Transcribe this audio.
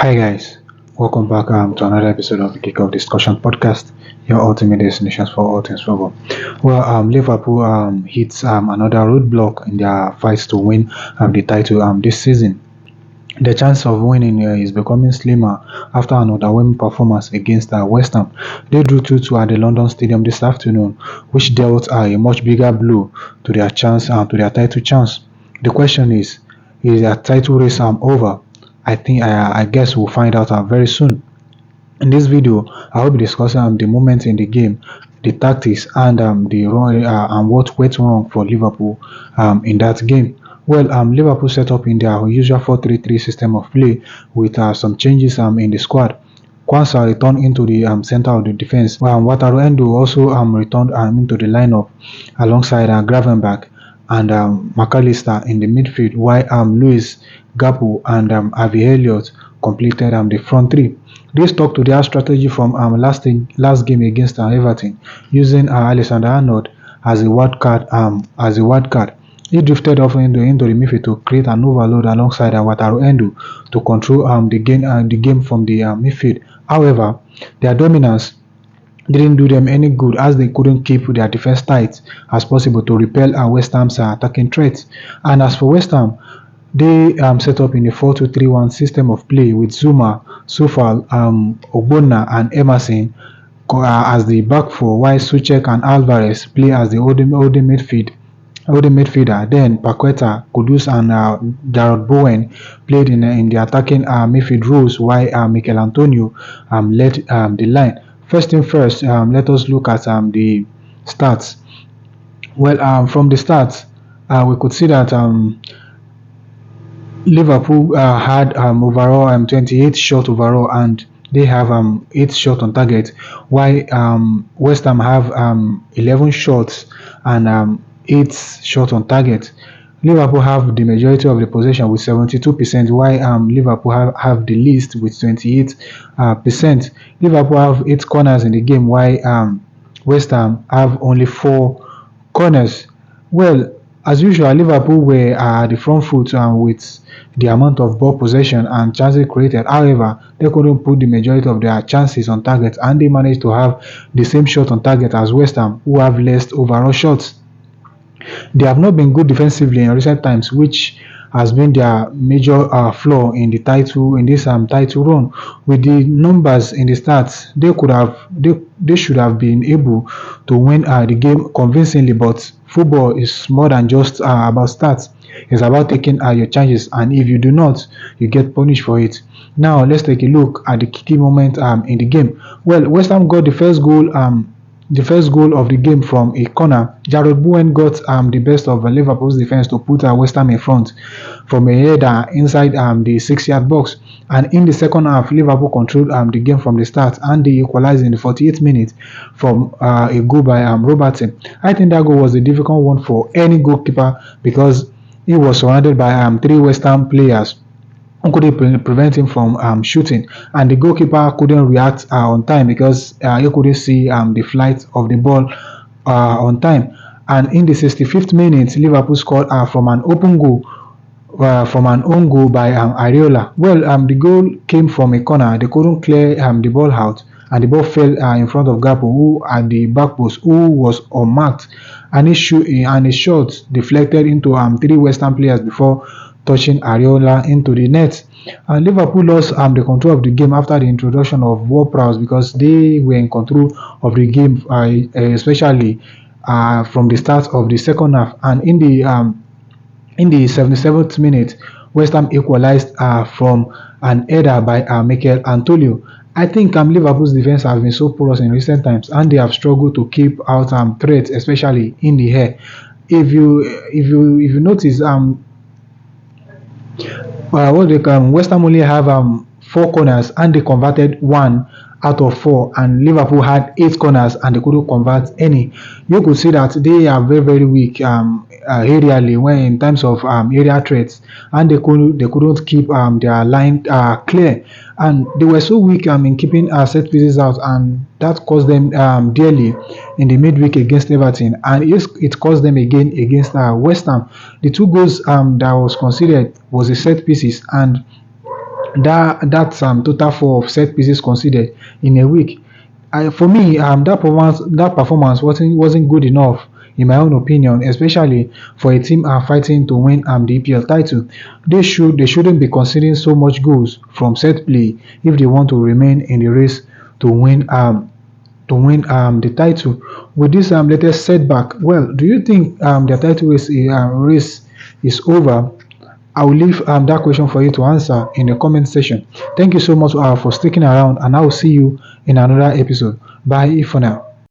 Hi guys, welcome back to another episode of the Kickoff Discussion Podcast, your ultimate destination for all things football. Liverpool hits another roadblock in their fights to win the title this season. The chance of winning is becoming slimmer after an underwhelming performance against West Ham. They drew 2-2 at the London Stadium this afternoon, which dealt a much bigger blow to their title chance. The question is their title race over? I guess we'll find out very soon. In this video, I will be discussing the moments in the game, the tactics, and and what went wrong for Liverpool in that game. Liverpool set up in their usual 4-3-3 system of play with some changes in the squad. Kwanzaa returned into the center of the defense, while Wataru Endo also returned into the lineup alongside Gravenberch and McAllister in the midfield, while Luis Gappo and Avi Elliott completed the front three. They stuck to their strategy from last game against Everton, using Alexander Arnold as a wild card. He drifted off into the midfield to create an overload alongside Wataru Endo to control the game from the midfield. However, their dominance didn't do them any good as they couldn't keep their defense tight as possible to repel West Ham's attacking threats. And as for West Ham, they set up in a 4-2-3-1 system of play with Zuma, Sufal, Ogbonna, and Emerson as the back four, while Suchek and Alvarez play as the holding midfielder. Then Paqueta, Kudus, and Jarrod Bowen played in the attacking midfield roles, while Mikel Antonio led the line. First thing first, let us look at the stats. From the stats, we could see that Liverpool had overall 28 shots overall, and they have 8 shots on target, while West Ham have 11 shots and 8 shots on target. Liverpool have the majority of the possession with 72%, while Liverpool have the least with 28%. Liverpool have 8 corners in the game, while West Ham have only 4 corners. Well, as usual, Liverpool were at the front foot with the amount of ball possession and chances created. However, they couldn't put the majority of their chances on target, and they managed to have the same shot on target as West Ham, who have less overall shots. They have not been good defensively in recent times, which has been their major flaw in this title run. With the numbers in the stats, they should have been able to win the game convincingly. But football is more than just about stats. It's about taking your chances, and if you do not, you get punished for it. Now let's take a look at the key moment in the game. Well, West Ham got the first goal of the game from a corner. Jarrod Bowen got the best of Liverpool's defense to put West Ham in front from a header inside the 6-yard box. And in the second half, Liverpool controlled the game from the start, and they equalized in the 48th minute from a goal by Robertson. I think that goal was a difficult one for any goalkeeper because he was surrounded by 3 West Ham players who couldn't prevent him from shooting, and the goalkeeper couldn't react on time because he couldn't see the flight of the ball on time. And in the 65th minute, Liverpool scored from an own goal by Areola. The goal came from a corner. They couldn't clear the ball out, and the ball fell in front of Gappo, who at the back post, who was unmarked, and his shot deflected into 3 West Ham players before touching Areola into the net. Liverpool lost the control of the game after the introduction of Ward-Prowse because they were in control of the game, especially from the start of the second half. And in the 77th minute, West Ham equalized from an header by Mikel Antonio. I think Liverpool's defense has been so porous in recent times, and they have struggled to keep out threats, especially in the air. If you notice, West Ham only have 4 corners, and they converted 1 out of 4, and Liverpool had 8 corners and they couldn't convert any. You could see that they are very, very weak aerially when in terms of area threats, and they couldn't keep their line clear, and they were so weak in keeping set pieces out, and that cost them dearly in the midweek against Everton, and it cost them again against West Ham. The 2 goals that was considered was the set pieces, and That's total four of set pieces conceded in a week. For me, that performance wasn't good enough in my own opinion, especially for a team fighting to win the EPL title. They shouldn't be conceding so much goals from set play if they want to remain in the race to win the title. With this latest setback, well, do you think their title race is over? I will leave that question for you to answer in the comment section. Thank you so much for sticking around, and I will see you in another episode. Bye for now.